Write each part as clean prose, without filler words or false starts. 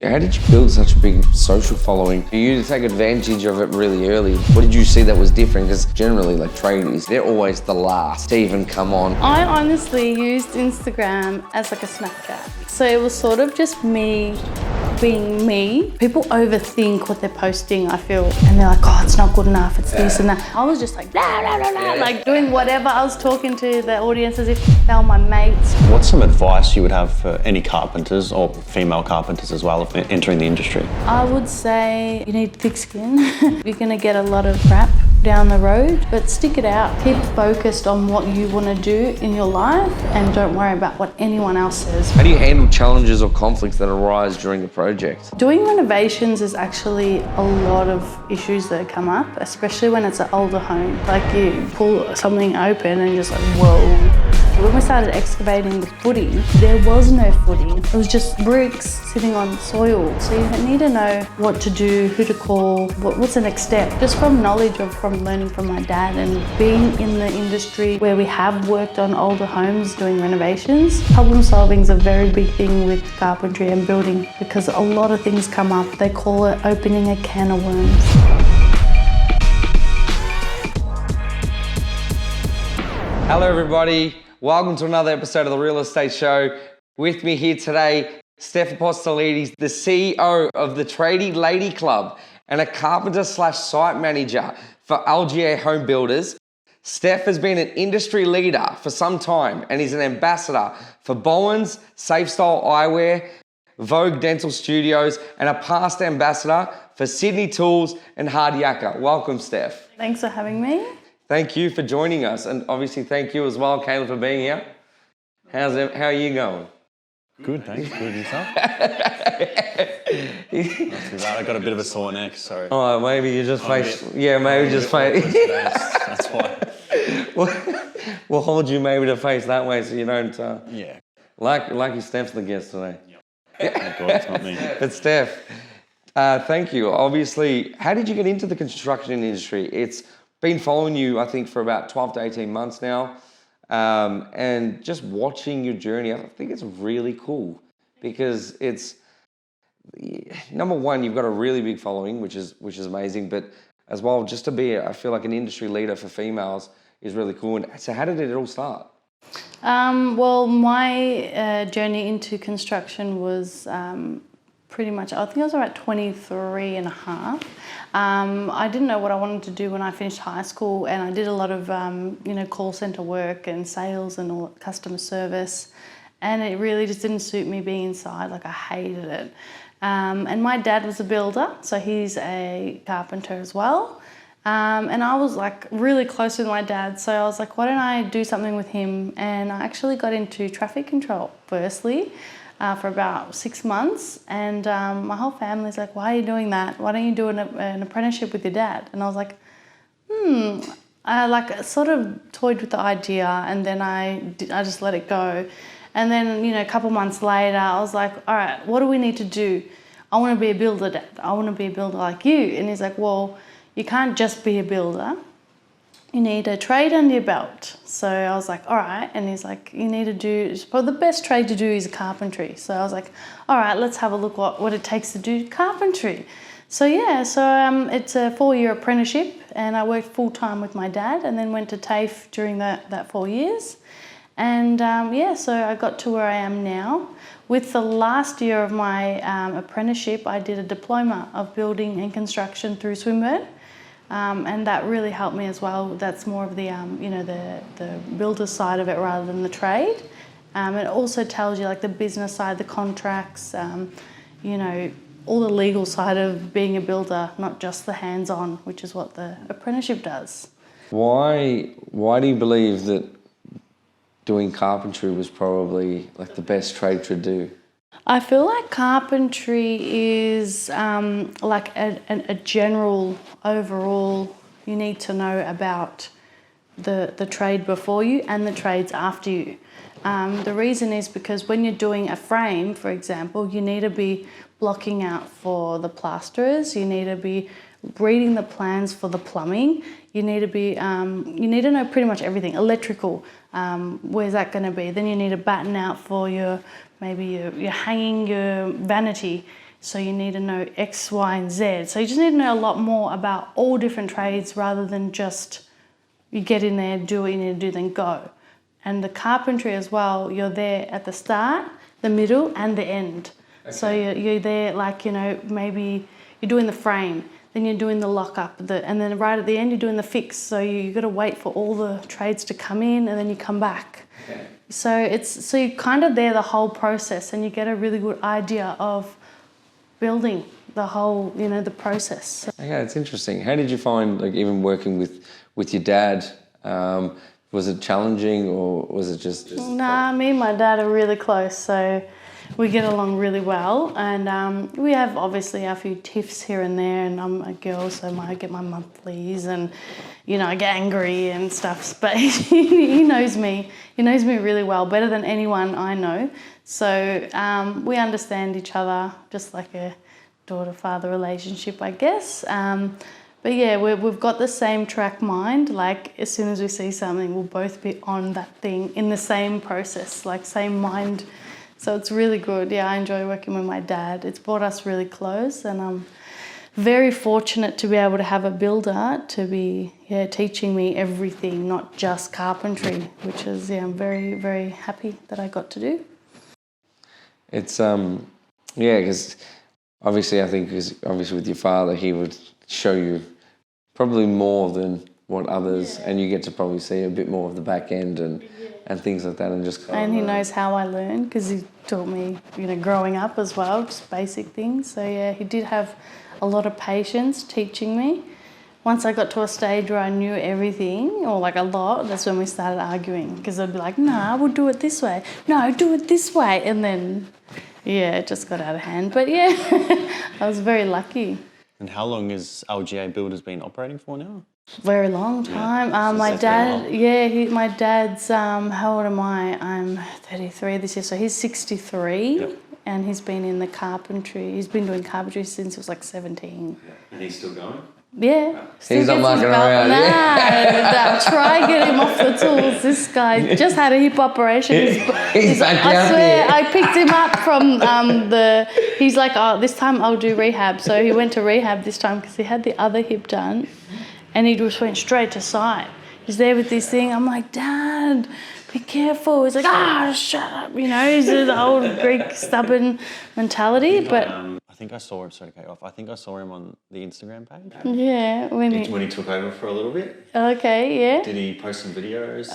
How did you build such a big social following? For you to take advantage of it really early, what did you see that was different? Because generally, like tradies, they're always the last to even come on. I honestly used Instagram as like a Snapchat. So it was sort of just me being me. People overthink what they're posting, I feel, and they're like, oh, it's not good enough, it's this and that. I was just like, blah, blah, blah, blah, like doing whatever. I was talking to the audience as if they were my mates. What's some advice you would have for any carpenters or female carpenters as well entering the industry? I would say you need thick skin. You're gonna get a lot of crap down the road, but stick it out. Keep focused on what you want to do in your life and don't worry about what anyone else says. How do you handle challenges or conflicts that arise during the project? Doing renovations is actually a lot of issues that come up, especially when it's an older home. Like you pull something open and you're just like, whoa. When we started excavating the footing, there was no footing. It was just bricks sitting on soil. So you need to know what to do, who to call, what's the next step. Just from knowledge of from learning from my dad and being in the industry where we have worked on older homes doing renovations, problem solving is a very big thing with carpentry and building because a lot of things come up. They call it opening a can of worms. Hello everybody, welcome to another episode of The Real Estate Show. With me here today, Steph Apostolides, the CEO of the Tradie Lady Club and a carpenter/site manager for LGA Home Builders. Steph has been an industry leader for some time and is an ambassador for Bowen's, Safe Style Eyewear, Vogue Dental Studios, and a past ambassador for Sydney Tools and Hard Yakka. Welcome, Steph. Thanks for having me. Thank you for joining us, and obviously thank you as well, Caleb, for being here. How are you going? Good, thanks. Good, yourself? Not too bad. I got a bit of a sore neck, so. Oh, maybe you just face. Yeah, maybe just face. That's why. We'll hold you maybe to face that way, so you don't. Yeah. Lucky Steph's the guest today. Yep. Oh God, it's not me. But Steph, thank you. Obviously, how did you get into the construction industry? It's been following you, I think, for about 12 to 18 months now. And just watching your journey, I think it's really cool because it's, number one, you've got a really big following, which is amazing, but as well, just to be, I feel like an industry leader for females is really cool. And so how did it all start? Well, my journey into construction was pretty much, I think I was about 23 and a half. I didn't know what I wanted to do when I finished high school, and I did a lot of, call centre work and sales and all customer service, and it really just didn't suit me being inside. Like, I hated it. And my dad was a builder, so he's a carpenter as well. And I was like really close with my dad, so I was like, why don't I do something with him? And I actually got into traffic control firstly. For about 6 months, and my whole family's like, why are you doing that? Why don't you do an apprenticeship with your dad? And I was like, I sort of toyed with the idea, and then I just let it go. And then, a couple months later, I was like, all right, what do we need to do? I want to be a builder, Dad. I want to be a builder like you. And he's like, well, you can't just be a builder. You need a trade under your belt. So I was like, all right. And he's like, you need to do, probably the best trade to do is carpentry. So I was like, all right, let's have a look what it takes to do carpentry. So yeah, it's a 4-year apprenticeship, and I worked full time with my dad and then went to TAFE during that 4 years. And so I got to where I am now. With the last year of my apprenticeship, I did a diploma of building and construction through Swinburne. And that really helped me as well. That's more of the, the builder side of it rather than the trade. It also tells you like the business side, the contracts, all the legal side of being a builder, not just the hands-on, which is what the apprenticeship does. Why do you believe that doing carpentry was probably like the best trade to do? I feel like carpentry is like a general overall, you need to know about the trade before you and the trades after you. The reason is because when you're doing a frame, for example, you need to be blocking out for the plasterers, you need to be reading the plans for the plumbing, you need to be, you need to know pretty much everything. Electrical, where's that going to be? Then you need to batten out for your, maybe you're hanging your vanity. So you need to know X, Y, and Z. So you just need to know a lot more about all different trades rather than just you get in there, do what you need to do, then go. And the carpentry as well, you're there at the start, the middle, and the end. Okay. So you're there, like, you know, maybe you're doing the frame, then you're doing the lock-up, and then right at the end you're doing the fix. So you've got to wait for all the trades to come in, and then you come back. Okay. So you're kind of there the whole process, and you get a really good idea of building the whole, you know, the process. Okay, it's interesting. How did you find, like, even working with your dad? Was it challenging, or was it just... Nah, me and my dad are really close, so we get along really well. And we have obviously a few tiffs here and there, and I'm a girl, so I get my monthlies, and, you know, I get angry and stuff. But he knows me. He knows me really well, better than anyone I know. So we understand each other, just like a daughter-father relationship, I guess. But yeah, we've got the same track mind. Like, as soon as we see something, we'll both be on that thing in the same process, like same mind. So it's really good. Yeah, I enjoy working with my dad. It's brought us really close, and I'm very fortunate to be able to have a builder to be teaching me everything, not just carpentry, which is, I'm very, very happy that I got to do. It's, because obviously I think obviously with your father, he would show you probably more than what others, and you get to probably see a bit more of the back end and things like that, and just and he knows how I learn, because he taught me, you know, growing up as well, just basic things. So yeah, he did have a lot of patience teaching me. Once I got to a stage where I knew everything, or like a lot, that's when we started arguing, because I'd be like, no, we'll do it this way. No, do it this way. And then, it just got out of hand. But yeah, I was very lucky. And how long has LGA Builders been operating for now? Very long time. My dad, my dad's, how old am I? I'm 33 this year, so he's 63. Yep. And he's been in the carpentry. He's been doing carpentry since he was like 17. Yeah. And he's still going? Yeah. He's not mucking around. Nah, try get him off the tools. This guy just had a hip operation. He's back I out swear, there. I picked him up from he's like, oh, this time I'll do rehab. So he went to rehab this time because he had the other hip done, and he just went straight to site. He's there with this thing. I'm like, Dad, be careful. He's like, shut up. You know, he's the old Greek stubborn mentality. I think I saw him. Sorry to cut you off. I think I saw him on the Instagram page. Yeah, when he took over for a little bit. Okay, yeah. Did he post some videos?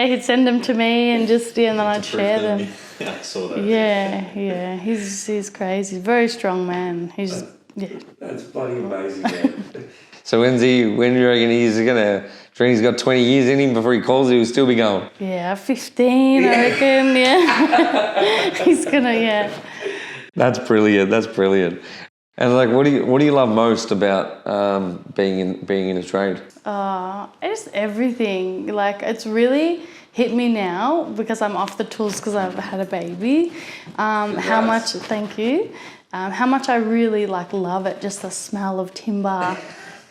He'd send them to me, and just and then I'd share them. I saw that. Yeah. He's crazy. Very strong man. That's bloody amazing, man. So when do you reckon he's got 20 years in him before he calls you, he'll still be going? Yeah, 15, I reckon, He's gonna, That's brilliant. And like, what do you love most about being in a trade? It's everything. Like, it's really hit me now because I'm off the tools because I've had a baby. How much? Thank you. How much I really love it. Just the smell of timber.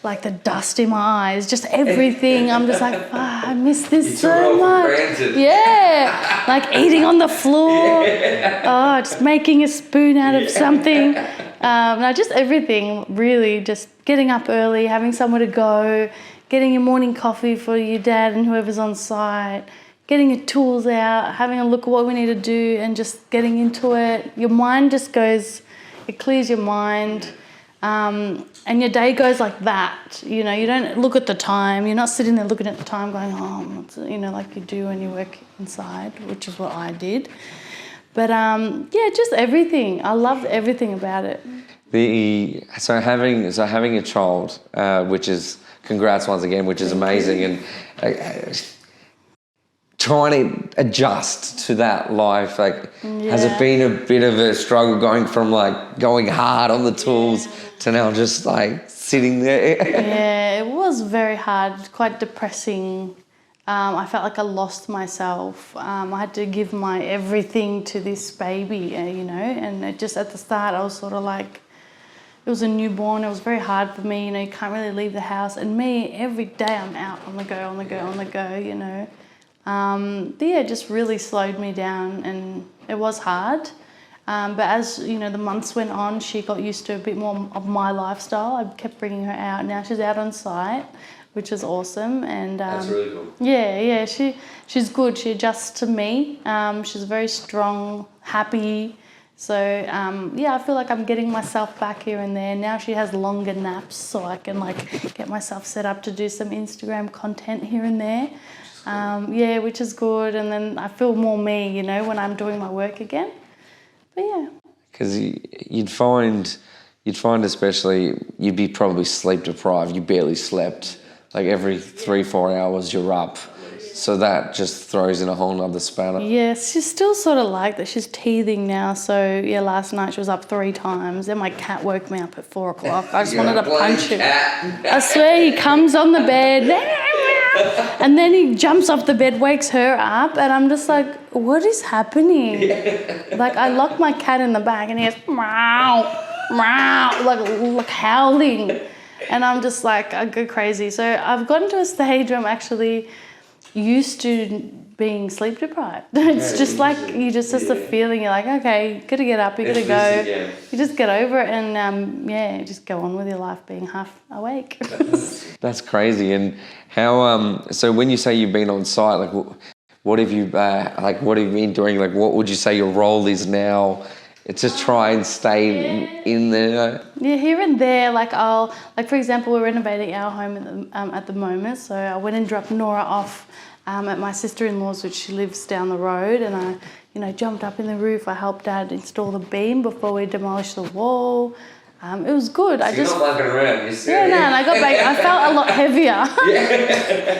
Like the dust in my eyes, just everything. I'm just like, I miss this so much. Yeah, like eating on the floor. Just making a spoon out of something. Just everything, really. Just getting up early, having somewhere to go, getting your morning coffee for your dad and whoever's on site, getting your tools out, having a look at what we need to do, and just getting into it. Your mind just goes, it clears your mind. And your day goes like that, you don't look at the time. You're not sitting there looking at the time going, like you do when you work inside, which is what I did. But just everything. I loved everything about it. So having a child, which is, congrats once again, which is amazing, and trying to adjust to that life, has it been a bit of a struggle going from going hard on the tools to now just sitting there? Yeah, it was very hard, quite depressing. I felt like I lost myself. I had to give my everything to this baby, and it just at the start I was sort of like, it was a newborn. It was very hard for me, you can't really leave the house. And me, every day I'm out on the go, it just really slowed me down, and it was hard. But as you know, the months went on, she got used to a bit more of my lifestyle. I kept bringing her out. Now she's out on site, which is awesome. And That's really cool. yeah, she's good. She adjusts to me. She's very strong, happy. So I feel like I'm getting myself back here and there. Now she has longer naps, so I can like get myself set up to do some Instagram content here and there. Which is good. And then I feel more me, you know, when I'm doing my work again. But yeah. Because you'd find especially you'd be probably sleep deprived. You barely slept. Like every 3-4 hours you're up. So that just throws in a whole nother spanner. Yes, she's still sort of like that. She's teething now. So yeah, last night she was up 3 times. Then my cat woke me up at 4 o'clock. I just wanted to punch him. I swear, he comes on the bed and then he jumps off the bed, wakes her up, and I'm just like, what is happening? Like I locked my cat in the bag and he goes meow, meow, like howling. And I'm just like, I go crazy. So I've gotten to a stage where I'm actually used to being sleep deprived. It's just like, it's a feeling. You're like, okay, you gotta get up, you gotta go. You just get over it and just go on with your life being half awake. That's crazy. And how, so when you say you've been on site, like what have you been doing? Like what would you say your role is now? It's just try and stay in there. Yeah, here and there. For example, we're renovating our home at the moment. So I went and dropped Nora off at my sister-in-law's, which she lives down the road, and I jumped up in the roof. I helped Dad install the beam before we demolished the wall. It was good. So you're not mucking around, you're serious. Yeah, and I got back. I felt a lot heavier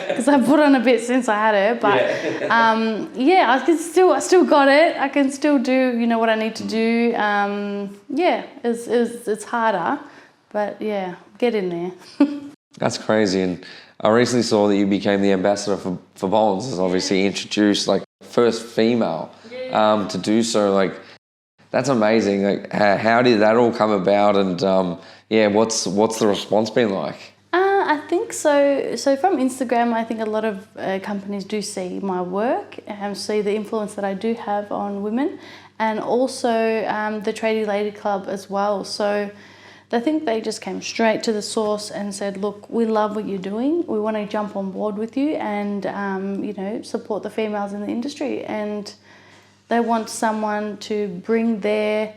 because I put on a bit since I had her. But I still got it. I can still do what I need to do. It's harder, but get in there. That's crazy. And I recently saw that you became the ambassador for Bonds. It's obviously introduced first female to do so. That's amazing. How did that all come about? And what's the response been like? I think so. So from Instagram, I think a lot of companies do see my work and see the influence that I do have on women, and also the Tradie Lady Club as well. So I think they just came straight to the source and said, look, we love what you're doing. We want to jump on board with you and support the females in the industry. And they want someone to bring their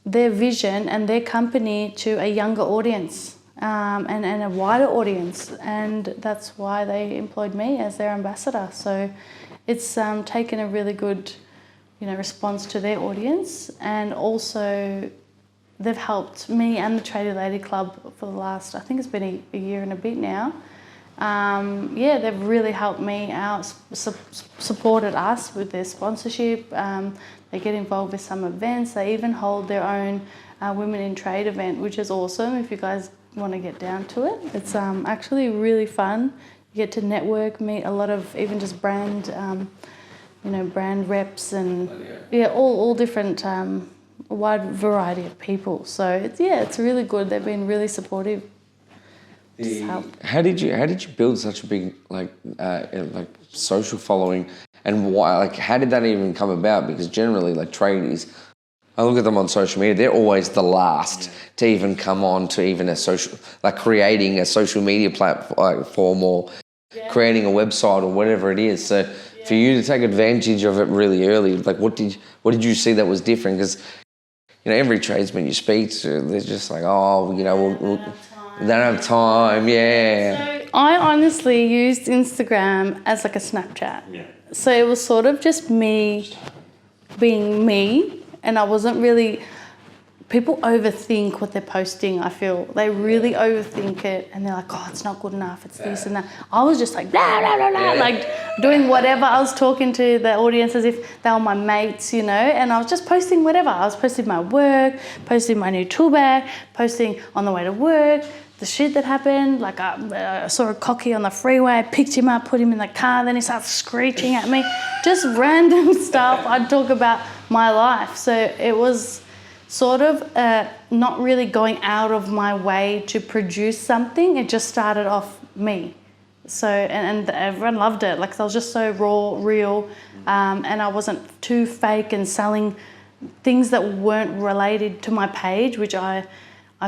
vision and their company to a younger audience and a wider audience. And that's why they employed me as their ambassador. So it's taken a really good response to their audience. And also they've helped me and the Tradie Lady Club for the last, I think it's been a year and a bit now. They've really helped me out, supported us with their sponsorship. They get involved with some events. They even hold their own Women in Trade event, which is awesome if you guys want to get down to it. It's actually really fun. You get to network, meet a lot of even just brand reps and all different, a wide variety of people. So it's really good. They've been really supportive. How did you build such a big social following, and why? How did that even come about? Because generally, tradies, I look at them on social media, they're always the last to even come on to even a social, creating a social media platform or creating a website or whatever it is. So for you to take advantage of it really early, what did you see that was different? Because every tradesman you speak to, they're just they don't have time, So I honestly used Instagram as a Snapchat. Yeah. So it was sort of just me being me, and I wasn't really... People overthink what they're posting, I feel. They really overthink it, and they're like, oh, it's not good enough, it's this and that. I was just blah, blah, blah, blah, doing whatever. I was talking to the audience as if they were my mates, and I was just posting whatever. I was posting my work, posting my new tool bag, posting on the way to work, the shit that happened. I saw a cocky on the freeway, I picked him up, put him in the car, then he starts screeching at me. Just random stuff. I'd talk about my life. So it was sort of not really going out of my way to produce something. It just started off me. So, and everyone loved it. I was just so raw, real, and I wasn't too fake and selling things that weren't related to my page, which I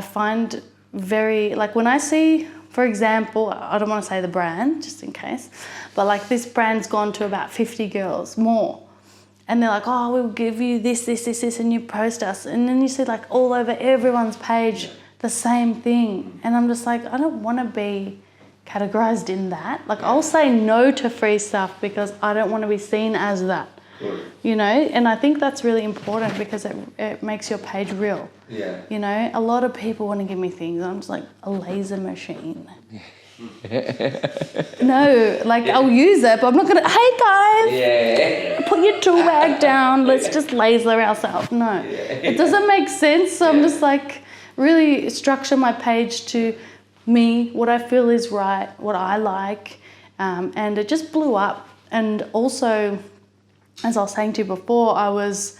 find very, like when I see, for example, I don't want to say the brand just in case, but like this brand's gone to about 50 girls more. And they're like, oh, we'll give you this, and you post us. And then you see like all over everyone's page the same thing. And I'm just like, I don't want to be categorized in that. Like I'll say no to free stuff because I don't want to be seen as that. You know, and I think that's really important because it makes your page real. Yeah. You know, a lot of people want to give me things. I'm just like a laser machine. No, like I'll use it, but I'm not gonna. Hey guys, put your tool bag down. Let's just laser ourselves. No, it doesn't make sense. So I'm just like really structure my page to me, what I feel is right, what I like, and it just blew up. And also, as I was saying to you before, I was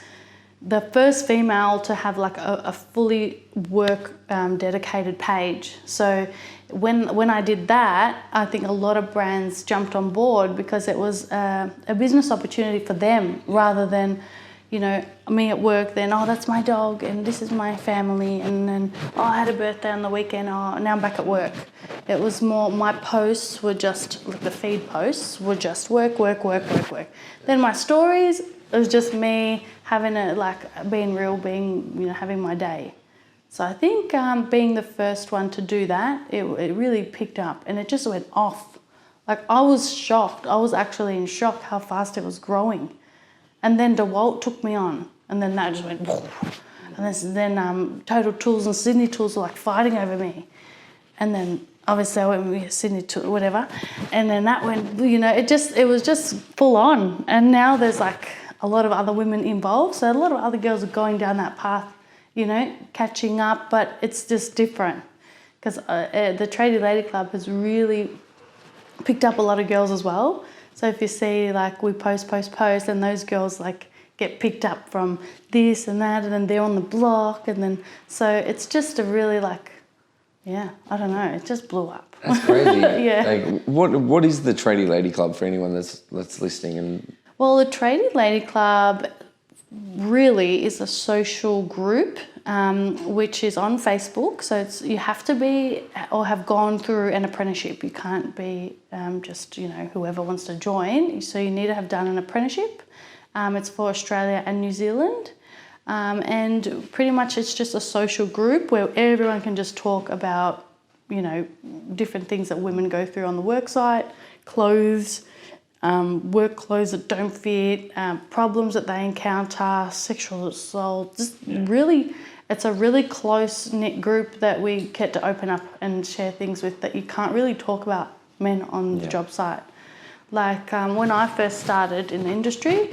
the first female to have like a fully work dedicated page. So when I did that, I think a lot of brands jumped on board because it was a business opportunity for them rather than, you know, me at work then, oh, that's my dog and this is my family, and then, oh, I had a birthday on the weekend, oh, now I'm back at work. It was more, my posts were just, like the feed posts were just work. Then my stories, it was just me having a, like, being real, being, you know, having my day. So I think being the first one to do that, it really picked up and it just went off. Like I was shocked. I was actually in shock how fast it was growing. And then DeWalt took me on, and then that just went, and then Total Tools and Sydney Tools were like fighting over me. And then obviously I went with Sydney Tools, whatever, and then that went, you know, it was just full on. And now there's like a lot of other women involved, so a lot of other girls are going down that path, you know, catching up, but it's just different. Because the Tradie Lady Club has really picked up a lot of girls as well. So if you see like we post, and those girls like get picked up from this and that, and then they're on the block, and then so it's just a really like, yeah, I don't know, it just blew up. That's crazy. Yeah. Like, what is the Tradie Lady Club for anyone that's listening? And Well, the Tradie Lady Club really is a social group which is on Facebook. So you have to be or have gone through an apprenticeship. You can't be just, you know, whoever wants to join. So you need to have done an apprenticeship. It's for Australia and New Zealand. And pretty much it's just a social group where everyone can just talk about, you know, different things that women go through on the work site, clothes, work clothes that don't fit, problems that they encounter, sexual assault, just really, it's a really close-knit group that we get to open up and share things with that you can't really talk about men on the job site. Like when I first started in the industry,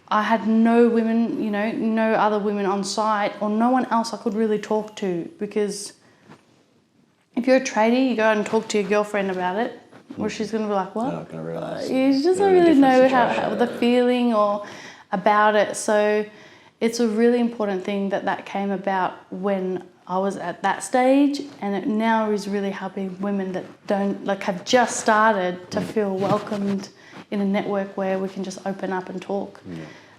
I had no women, you know, no other women on site or no one else I could really talk to, because if you're a tradie, you go out and talk to your girlfriend about it, or she's going to be like, what? Not going to realise. She doesn't really know how the feeling or about it. So it's a really important thing that came about when I was at that stage, and it now is really helping women that don't, like, have just started to feel welcomed in a network where we can just open up and talk.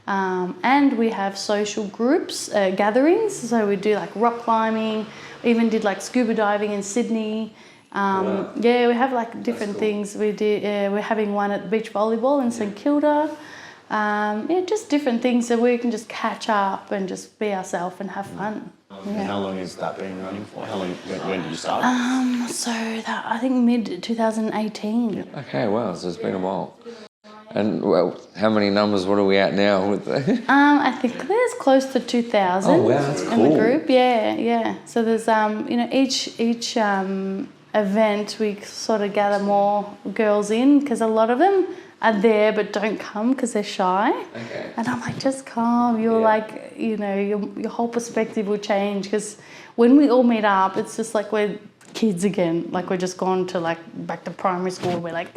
And we have social groups, gatherings. So we do like rock climbing, we even did like scuba diving in Sydney. Yeah, we have like different things. We do. We're having one at beach volleyball in St Kilda. Yeah, just different things so we can just catch up and just be ourselves and have fun. And how long has that been running for? How long? When did you start? So that I think mid 2018. okay, wow, so it's been a while. And well, how many numbers? What are we at now with the? I think there's close to 2,000 Oh, wow, that's in the cool. group. Yeah. So there's you know, each event we sort of gather more girls in, because a lot of them are there but don't come because they're shy. Okay. And I'm like, just come. You're like, you know, your whole perspective will change, because when we all meet up, it's just like we're kids again. Like we're just gone to like back to primary school. We're like,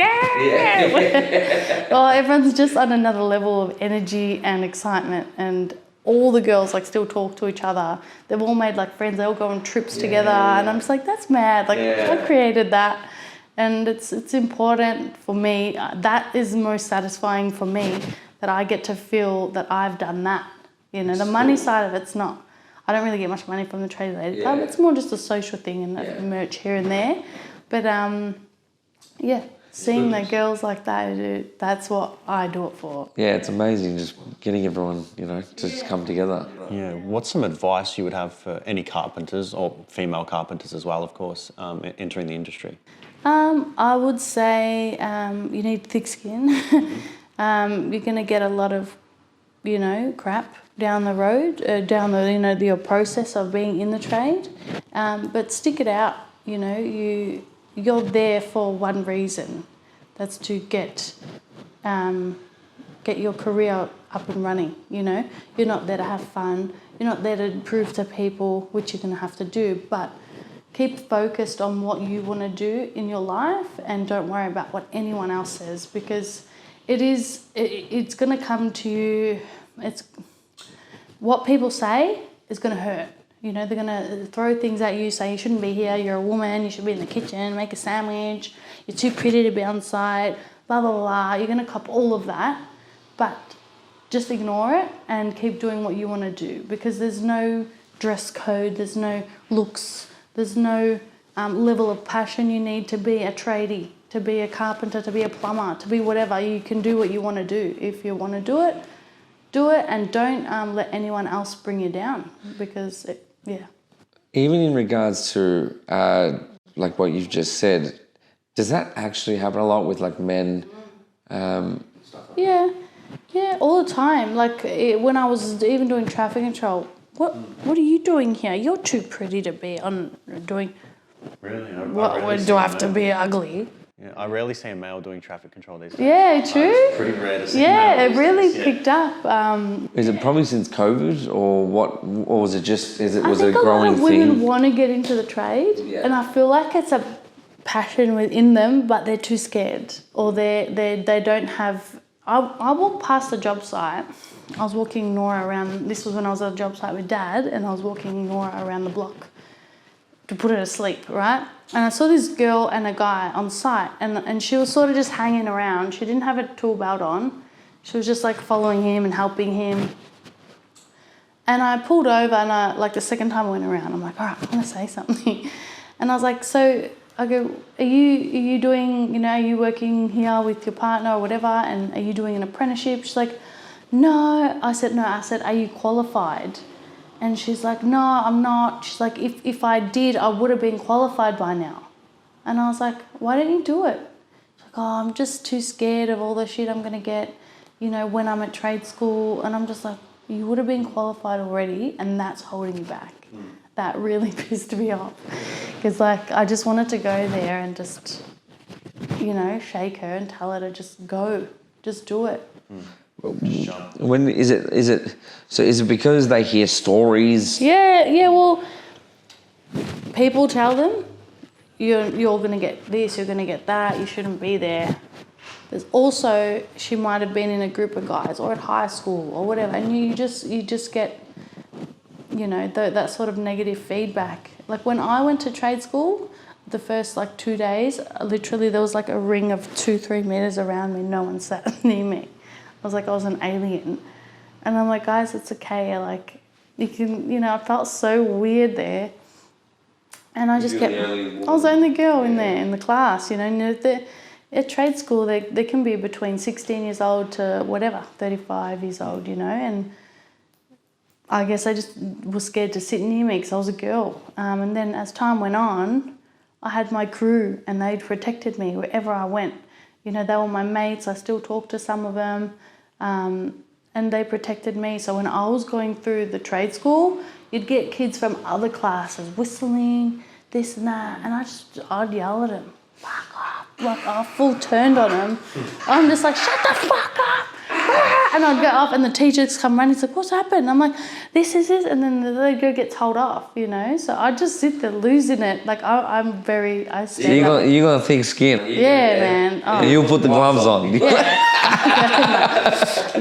well, everyone's just on another level of energy and excitement, and all the girls like still talk to each other. They've all made like friends. They all go on trips together, and I'm just like, that's mad. Like I created that, and it's important for me. That is most satisfying for me, that I get to feel that I've done that. You know, the money side of it's not. I don't really get much money from the Tradie Lady Club. It's more just a social thing and merch here and there. But seeing the girls like that, that's what I do it for. Yeah, it's amazing just getting everyone, to just come together. Yeah. What's some advice you would have for any carpenters, or female carpenters as well, of course, entering the industry? I would say you need thick skin. You're going to get a lot of, crap down the road, your process of being in the trade. But stick it out. You're there for one reason. That's to get your career up and running. You're not there to have fun. You're not there to prove to people, which you're going to have to do. But keep focused on what you want to do in your life, and don't worry about what anyone else says, because it's going to come to you. It's what people say is going to hurt. They're going to throw things at you, say you shouldn't be here, you're a woman, you should be in the kitchen, make a sandwich, you're too pretty to be on site, blah, blah, blah. You're going to cop all of that, but just ignore it and keep doing what you want to do, because there's no dress code, there's no looks, there's no level of passion you need to be a tradie, to be a carpenter, to be a plumber, to be whatever. You can do what you want to do. If you want to do it, and don't let anyone else bring you down, because Even in regards to like what you've just said, does that actually happen a lot with like men? Yeah, all the time. Like when I was even doing traffic control, what are you doing here? You're too pretty to be on doing. Really? Do I have to be ugly? Yeah, I rarely see a male doing traffic control these days. Yeah, true. It's pretty rare to see it really picked up. Is it probably since COVID, or what? Or was it just? Was it a growing thing? I think a lot of women want to get into the trade, and I feel like it's a passion within them, but they're too scared, or they don't have. I walked past the job site. I was walking Nora around. This was when I was at a job site with Dad, and I was walking Nora around the block to put her to sleep, right? And I saw this girl and a guy on site, and she was sort of just hanging around. She didn't have a tool belt on. She was just like following him and helping him. And I pulled over, and the second time I went around, I'm like, all right, I'm going to say something. And I was like, so I go, are you doing, are you working here with your partner or whatever, and are you doing an apprenticeship? She's like, no. I said, are you qualified? And she's like, no, I'm not. She's like, if I did, I would have been qualified by now. And I was like, why don't you do it? She's like, oh, I'm just too scared of all the shit I'm going to get, when I'm at trade school. And I'm just like, you would have been qualified already, and that's holding you back. That really pissed me off. Because, I just wanted to go there and just, shake her and tell her to just go. Just do it. When is it? So is it because they hear stories? Yeah. Well, people tell them you're going to get this, you're going to get that, you shouldn't be there. There's also, she might have been in a group of guys or at high school or whatever, and you just get, that sort of negative feedback. Like when I went to trade school, the first 2 days, literally there was a ring of 2-3 meters around me. No one sat near me. I was like, I was an alien. And I'm like, guys, it's okay. You can, I felt so weird there. And I just kept, I was the only girl in there, in the class, at trade school, they can be between 16 years old to whatever, 35 years old, and I guess I just was scared to sit near me because I was a girl. And then as time went on, I had my crew, and they protected me wherever I went. They were my mates. I still talk to some of them. And they protected me. So when I was going through the trade school, you'd get kids from other classes whistling, this and that, and I'd yell at them, fuck off. I full turned on them. I'm just like, shut the fuck up. And I'd go up, and the teachers come running. He's like, what's happened? I'm like, this is it. And then they go get told off, So I just sit there losing it. I stand up. You got a thick skin. Yeah, man. Oh. You'll put the gloves on.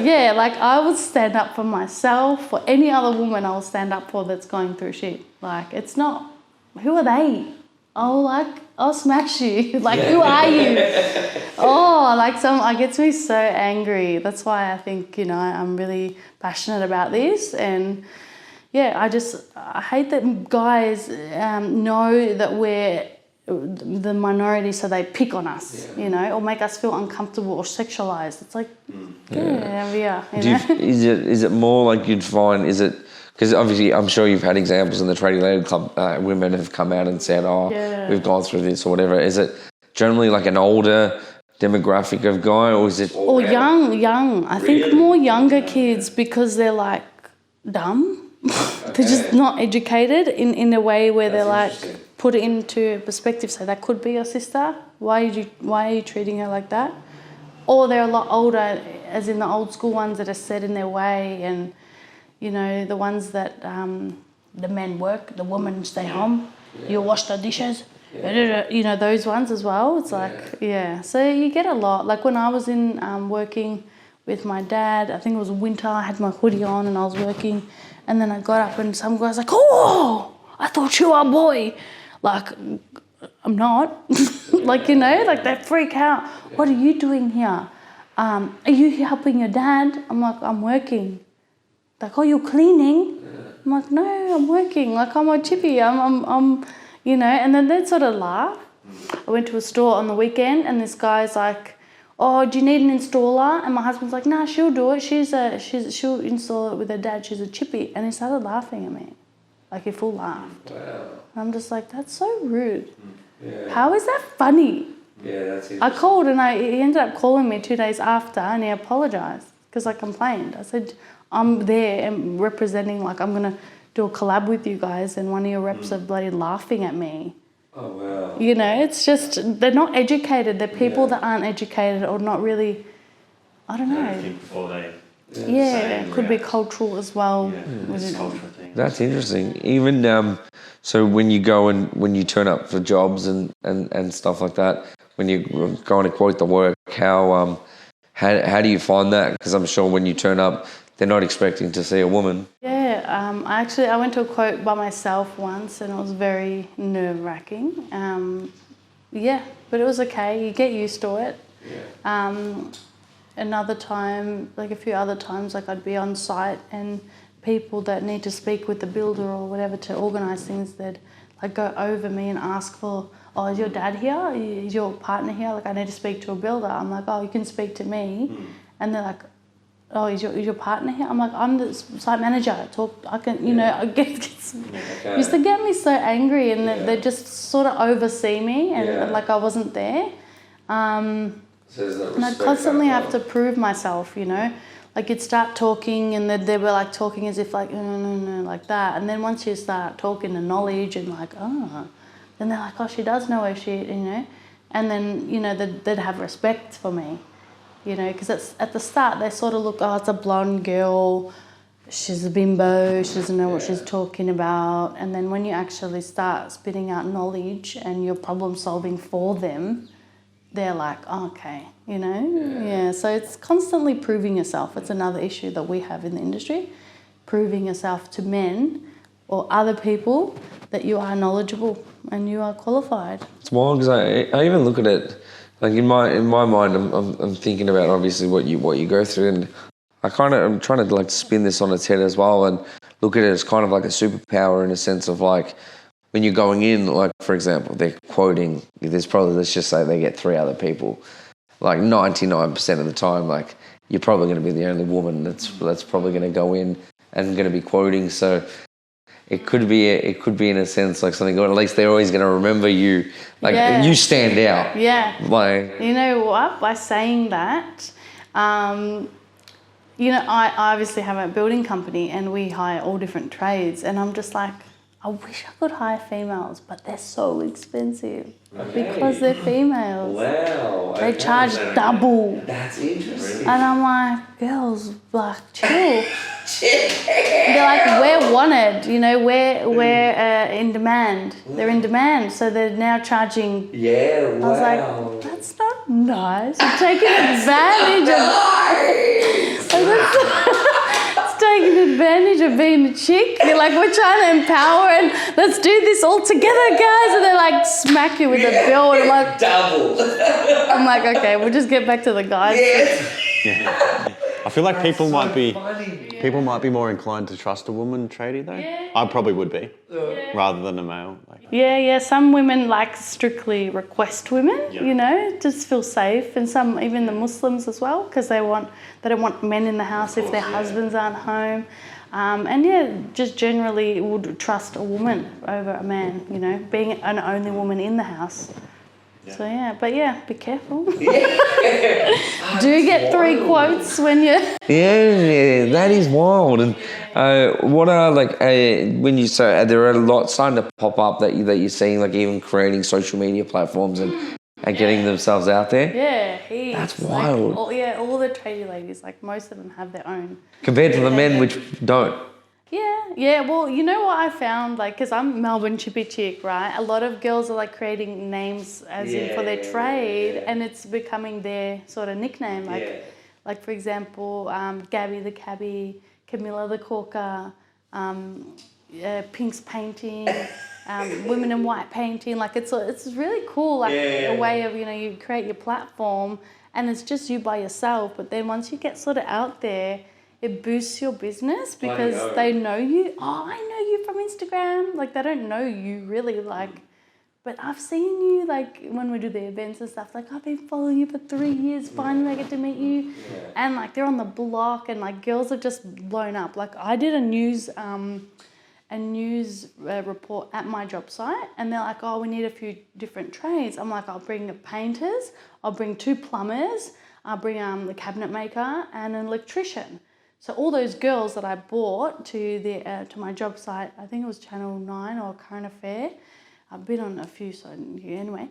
Yeah, I would stand up for myself, for any other woman I will stand up for that's going through shit. It's not, who are they? I'll smash you. Like, who are you? I gets me so angry. That's why I think, I'm really passionate about this. And yeah, I hate that guys know that we're the minority, so they pick on us, or make us feel uncomfortable or sexualized. It's like, yeah. Is it more like you'd find, because obviously I'm sure you've had examples in the Tradie Lady Club, women have come out and said, we've gone through this or whatever. Is it generally like an older demographic of guy, or is it... Or young. I think more younger kids, because they're like dumb. They're just not educated in a way where they're like, put it into perspective, say that could be your sister. Why are you treating her like that? Or they're a lot older, as in the old school ones that are set in their way, and the ones that the men work, the women stay home. You wash the dishes. Those ones as well. It's like, so you get a lot. Like when I was in working with my dad, I think it was winter, I had my hoodie on and I was working, and then I got up and some guy's like, oh, I thought you were a boy. Like, I'm not. Like they freak out. What are you doing here? Are you helping your dad? I'm like, I'm working. Like, oh, you're cleaning? I'm like, no, I'm working. Like, I'm a Chippy. I'm and then they'd sort of laugh. I went to a store on the weekend and this guy's like, oh, do you need an installer? And my husband's like, nah, she'll do it. She'll install it with her dad. She's a Chippy. And he started laughing at me. Like, he full laughed. Wow. And I'm just like, that's so rude. Yeah. How is that funny? Yeah, that's interesting. I called and he ended up calling me 2 days after and he apologised because I complained. I said, I'm there and representing, like, I'm going to do a collab with you guys and one of your reps are bloody laughing at me. Oh, wow. It's just, they're not educated. They're people that aren't educated or not really, I don't know. Before they... Yeah, could be cultural as well. Yeah, it's cultural thing. That's interesting. Even so, when you go and when you turn up for jobs and stuff like that, when you're going to quote the work, how do you find that? Because I'm sure when you turn up, they're not expecting to see a woman. Yeah, I went to a quote by myself once, and it was very nerve-wracking. But it was okay. You get used to it. Yeah. Another time, like a few other times, like I'd be on site and people that need to speak with the builder or whatever to organise things, they'd like go over me and ask for, oh, is your dad here? Is your partner here? Like, I need to speak to a builder. I'm like, oh, you can speak to me. And they're like, oh, is your partner here? I'm like, I'm the site manager. I can, I used to get me so angry, and they just sort of oversee me, and like I wasn't there. And I'd constantly have to prove myself, Like, you'd start talking and they were like talking as if like, no, like that. And then once you start talking the knowledge and like, then they're like, oh, she does know her shit, And then, they'd have respect for me, because at the start they sort of look, oh, it's a blonde girl, she's a bimbo, she doesn't know what she's talking about. And then when you actually start spitting out knowledge and you're problem solving for them, they're like, oh, okay, So it's constantly proving yourself. It's another issue that we have in the industry, proving yourself to men or other people that you are knowledgeable and you are qualified. It's wild because I even look at it, like in my mind, I'm thinking about obviously what you go through, and I'm trying to like spin this on its head as well and look at it as kind of like a superpower in a sense of like, when you're going in, like, for example, they're quoting, there's probably, let's just say they get 3 other people. Like 99% of the time, like, you're probably going to be the only woman that's probably going to go in and going to be quoting. So it could be in a sense like something, or at least they're always going to remember you. Like, you stand out. Yeah. Like, you know what? By saying that, I obviously have a building company and we hire all different trades, and I'm just like, I wish I could hire females, but they're so expensive because they're females. Wow. They charge double. That's interesting. And I'm like, girls, like, chill. They're like, we're wanted, we're in demand. They're in demand, so they're now charging. Yeah, wow. I was like, that's not nice. You're taking advantage of. It's taking advantage of being a chick. You're like, we're trying to empower and let's do this all together, guys. And they like smack you with a bill. And I'm like, Double. I'm like, okay, we'll just get back to the guys. Yeah. I feel like people So might be funny. more inclined to trust a woman tradie though. Yeah. I probably would be, rather than a male. Like, Yeah. Some women like strictly request women, you know, just feel safe. And some, even the Muslims as well, because they don't want men in the house if their husbands aren't home. And yeah, just generally would trust a woman over a man, you know, being an only woman in the house. Yeah. So yeah, but yeah, be careful. Do get 3 quotes when you... Yeah, that is wild. And what are like when you say there are a lot starting to pop up that you're seeing, like even creating social media platforms and getting themselves out there? Yeah, heaps. That's wild. Like, all the tradie ladies, like most of them have their own. Compared to the men which don't. Yeah. Well, you know what I found, like, because I'm Melbourne Chippy chick, right? A lot of girls are like creating names as in for their trade, and it's becoming their sort of nickname. Like for example, Gabby the Cabbie, Camilla the Corker, Pink's painting, Women in White painting. Like it's really cool. Like a way of, you know, you create your platform, and it's just you by yourself. But then once you get sort of out there, it boosts your business because they know you. Oh, I know you from Instagram. Like they don't know you really, like, but I've seen you like when we do the events and stuff. Like I've been following you for 3 years. Finally, I get to meet you, and like they're on the block, and like girls have just blown up. Like I did a news report at my job site, and they're like, oh, we need a few different trades. I'm like, I'll bring painters, I'll bring 2 plumbers, I'll bring the cabinet maker and an electrician. So all those girls that I brought to my job site, I think it was Channel 9 or Current Affair. I've been on a few, so anyway.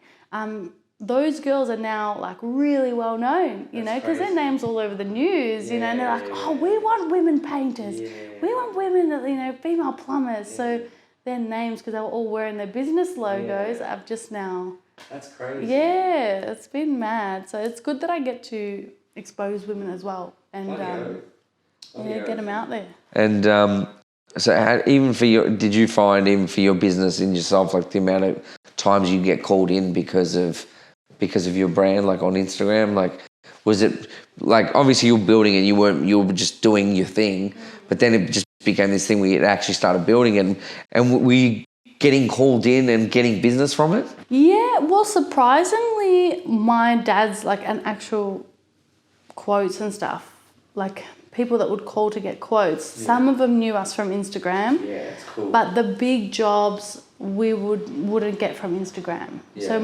Those girls are now like really well known, you know, because their name's all over the news, you know, and they're like, oh, we want women painters. We want women, you know, female plumbers. So their names, because they were all wearing their business logos, I've just now... That's crazy. Yeah, it's been mad. So it's good that I get to expose women as well and get them out there. And so did you find even for your business in yourself, like the amount of times you get called in because of your brand, like on Instagram, like was it like obviously you're building it, you were just doing your thing, but then it just became this thing where you actually started building it, and were you getting called in and getting business from it? Yeah, well, surprisingly, my dad's like an actual quotes and stuff, like people that would call to get quotes. Some of them knew us from Instagram. Yeah, it's cool. But the big jobs we wouldn't get from Instagram. Yeah. So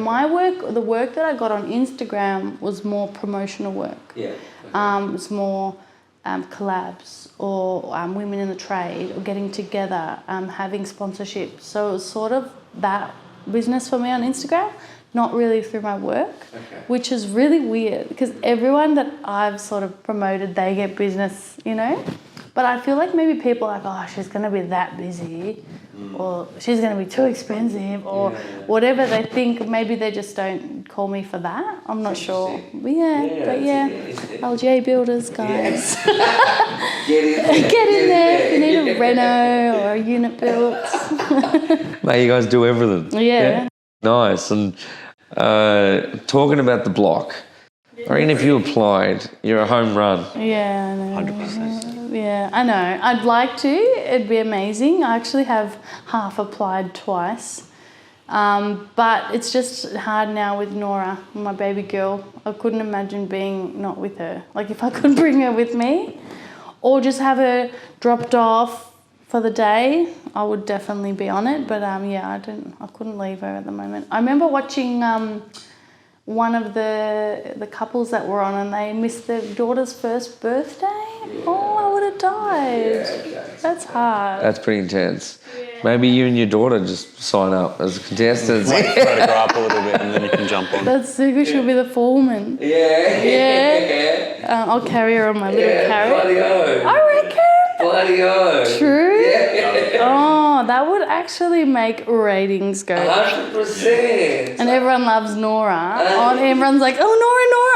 the work that I got on Instagram was more promotional work. Yeah. It was more collabs or women in the trade or getting together, having sponsorships. So it was sort of that business for me on Instagram, not really through my work, which is really weird because everyone that I've sort of promoted, they get business, you know. But I feel like maybe people are like, oh, she's going to be that busy or she's going to be too expensive or whatever they think. Maybe they just don't call me for that. I'm not sure. But LGA builders, guys. Get in there if you need a reno or a unit built. Mate, you guys do everything. Yeah. Nice. And talking about the block, I reckon if you applied, you're a home run. Yeah, I know. 100%. Yeah, I know. I'd like to. It'd be amazing. I actually have half applied twice. But it's just hard now with Nora, my baby girl. I couldn't imagine being not with her. Like if I could bring her with me or just have her dropped off for the day, I would definitely be on it. But I couldn't leave her at the moment. I remember watching one of the couples that were on, and they missed their daughter's first birthday. Yeah. Oh, I would have died. Yeah, okay. That's hard. That's pretty intense. Yeah. Maybe you and your daughter just sign up as contestants. Wait for her to grow up a little bit and then you can jump on. That's so good. She'll be the foreman. Yeah. I'll carry her on my little carrot. Bloody-o. I reckon. Bloody-o. True? Yeah. Oh, that would actually make ratings go. 100%. And everyone loves Nora. Everyone's like, oh, Nora.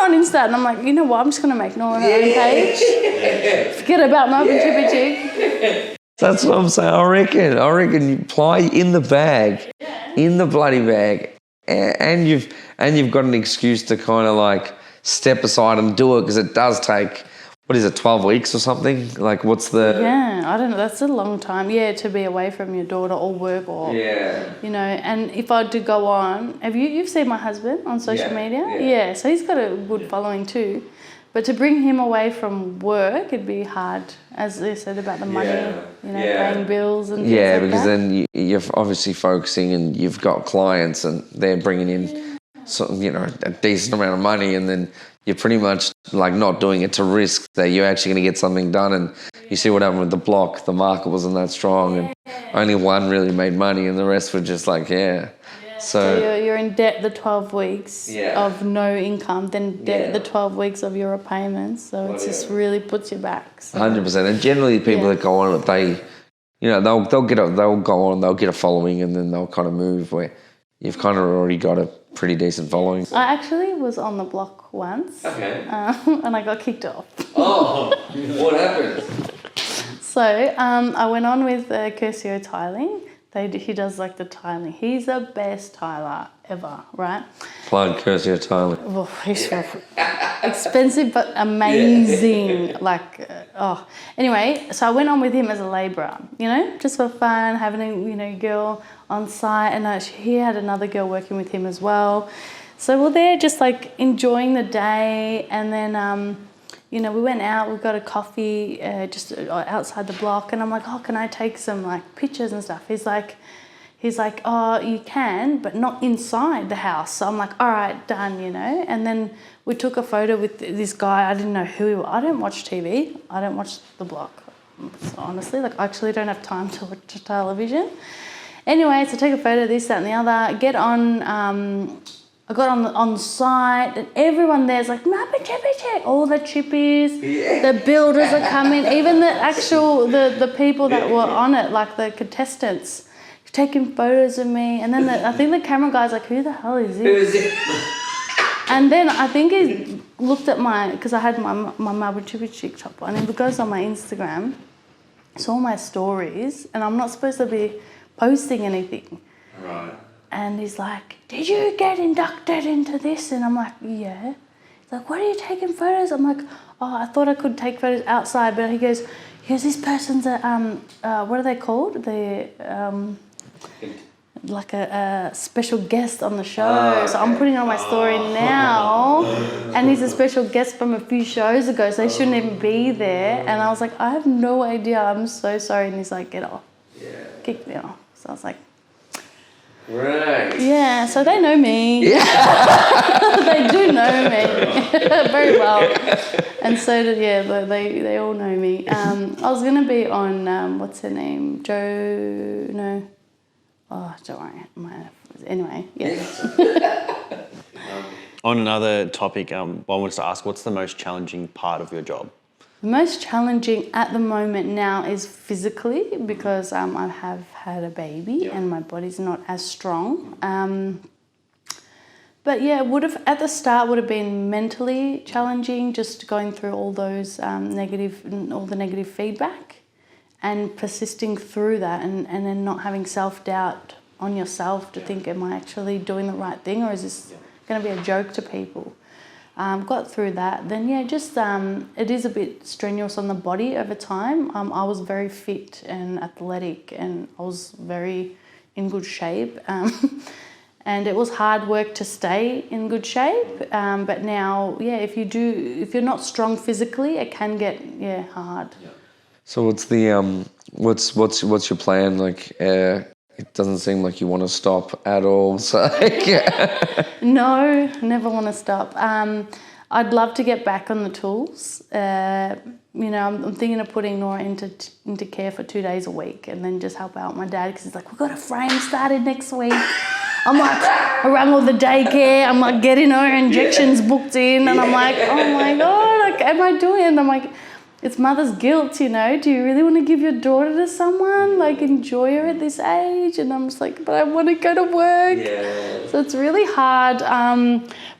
on Insta. And I'm like, you know what? I'm just going to make Nora her own page. Forget about Melbourne Chippy Chick. That's what I'm saying. I reckon you apply in the bag, in the bloody bag, and you've got an excuse to kind of like step aside and do it, because it does take, what is it, 12 weeks or something? Like, what's the... Yeah, I don't know. That's a long time. Yeah, to be away from your daughter or work or, you know, and if I did go on, you've seen my husband on social media? Yeah, so he's got a good following too. But to bring him away from work, it'd be hard, as they said about the money, you know, paying bills and things like because that. then you're obviously focusing and you've got clients and they're bringing in, a decent amount of money, and then you're pretty much like not doing it to risk that you're actually going to get something done. And you see what happened with the block. The market wasn't that strong and only one really made money and the rest were just like, So you're in debt the 12 weeks of no income, then debt the 12 weeks of your repayments. So it just really puts you back. So. 100%. And generally people that go on it, they'll go on, they'll get a following, and then they'll kind of move where you've kind of already got a pretty decent following. I actually was on the block once. Okay. And I got kicked off. Oh, what happened? So I went on with Curcio tiling. He does like the tiling. He's the best tiler ever, right? Plug Curcio tiling. Oh, he's expensive but amazing. Anyway, so I went on with him as a labourer, just for fun, having a girl on site, and he had another girl working with him as well. So we're there just like enjoying the day, and then we went out, we got a coffee just outside the block, and I'm like, oh, can I take some like pictures and stuff? He's like, oh, you can, but not inside the house. So I'm like, all right, done, And then we took a photo with this guy. I didn't know who he was. I don't watch TV. I don't watch the block. So honestly, I actually don't have time to watch television. Anyway, so take a photo of this, that, and the other. Get on. I got on site, and everyone there's like, Melbourne Chippy Chick, all the chippies, the builders are coming, even the people that were on it, like the contestants, taking photos of me. And then I think the camera guy's like, who the hell is this? Who is it? And then I think he looked at because I had my Melbourne Chippy Chick top on, and he goes on my Instagram, saw my stories, and I'm not supposed to be posting anything. Right. And he's like, did you get inducted into this? And I'm like, yeah. He's like, what are you taking photos? I'm like, oh, I thought I could take photos outside. But he goes, this person's what are they called? Like a special guest on the show. So I'm putting on my story now. And he's a special guest from a few shows ago, so he shouldn't even be there. And I was like, I have no idea. I'm so sorry. And he's like, get off. Yeah. Kick me off. So I was like, right. yeah, so they know me. Yeah. They do know me very well. And so did, they all know me. I was going to be on, what's her name? Don't worry. Anyway, yeah. On another topic, I wanted to ask, what's the most challenging part of your job? The most challenging at the moment now is physically, because I have had a baby and my body's not as strong. But yeah, at the start would have been mentally challenging, just going through all those all the negative feedback and persisting through that, and then not having self-doubt on yourself to think, am I actually doing the right thing, or is this going to be a joke to people? Got through that. Then it is a bit strenuous on the body over time. I was very fit and athletic, and I was very in good shape. And it was hard work to stay in good shape. But now, if you're not strong physically, it can get hard. Yeah. So what's the what's your plan? Like, it doesn't seem like you want to stop at all. So no, never want to stop. I'd love to get back on the tools. I'm thinking of putting Nora into care for 2 days a week, and then just help out my dad, because he's like, we've got a frame started next week. I'm like, I rang all the daycare. I'm like getting her injections booked in, and I'm like, oh my God, like, am I doing it? And I'm like, it's mother's guilt, you know. Do you really want to give your daughter to someone? Like, enjoy her at this age? And I'm just like, but I want to go to work. Yeah. So it's really hard.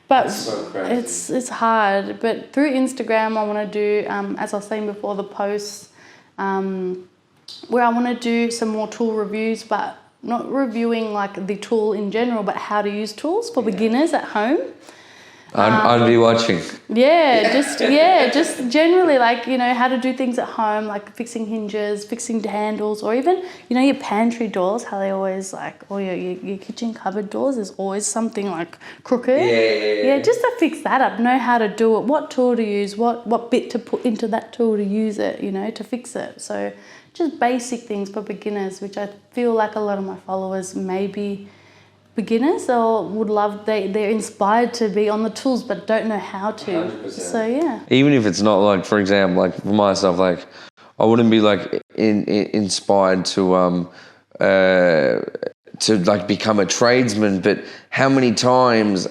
But That's so crazy. it's hard. But through Instagram, I want to do, as I was saying before, the posts where I want to do some more tool reviews, but not reviewing like the tool in general, but how to use tools for beginners at home. I'd be watching. Just generally, like, you know, how to do things at home, like fixing hinges, fixing handles, or even, you know, your pantry doors, how they always like, or your kitchen cupboard doors, there's always something like crooked. Yeah, just to fix that up, know how to do it, what tool to use, what bit to put into that tool to use it, you know, to fix it. So just basic things for beginners, which I feel like a lot of my followers may be beginners or would love, they're inspired to be on the tools but don't know how to. 100%. So yeah. Even if it's not like, for example, like for myself, like I wouldn't be like inspired to like become a tradesman, but how many times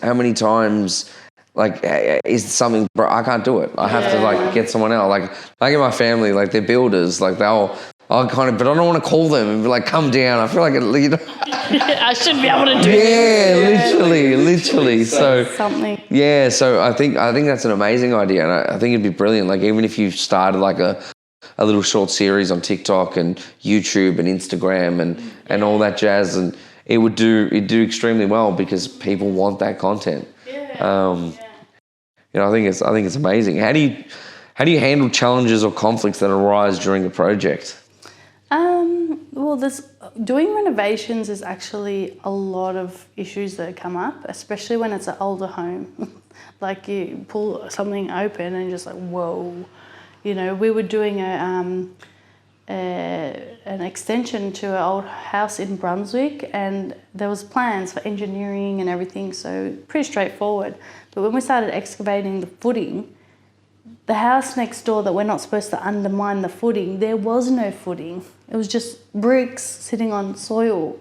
like is something, bro, I can't do it. I have to like get someone else. Like in my family, like they're builders, like I'll kind of, but I don't want to call them and be like, come down. I feel like, you know. I should be able to do it. Literally. So something. Yeah, so I think that's an amazing idea, and I think it'd be brilliant. Like even if you started like a little short series on TikTok and YouTube and Instagram and all that jazz, and it'd do extremely well because people want that content. You know, I think it's amazing. How do you handle challenges or conflicts that arise during a project? Well, doing renovations is actually a lot of issues that come up, especially when it's an older home. Like you pull something open and you're just like, whoa. You know, we were doing an extension to an old house in Brunswick, and there was plans for engineering and everything, so pretty straightforward. But when we started excavating the footing, the house next door that we're not supposed to undermine the footing, there was no footing. It was just bricks sitting on soil.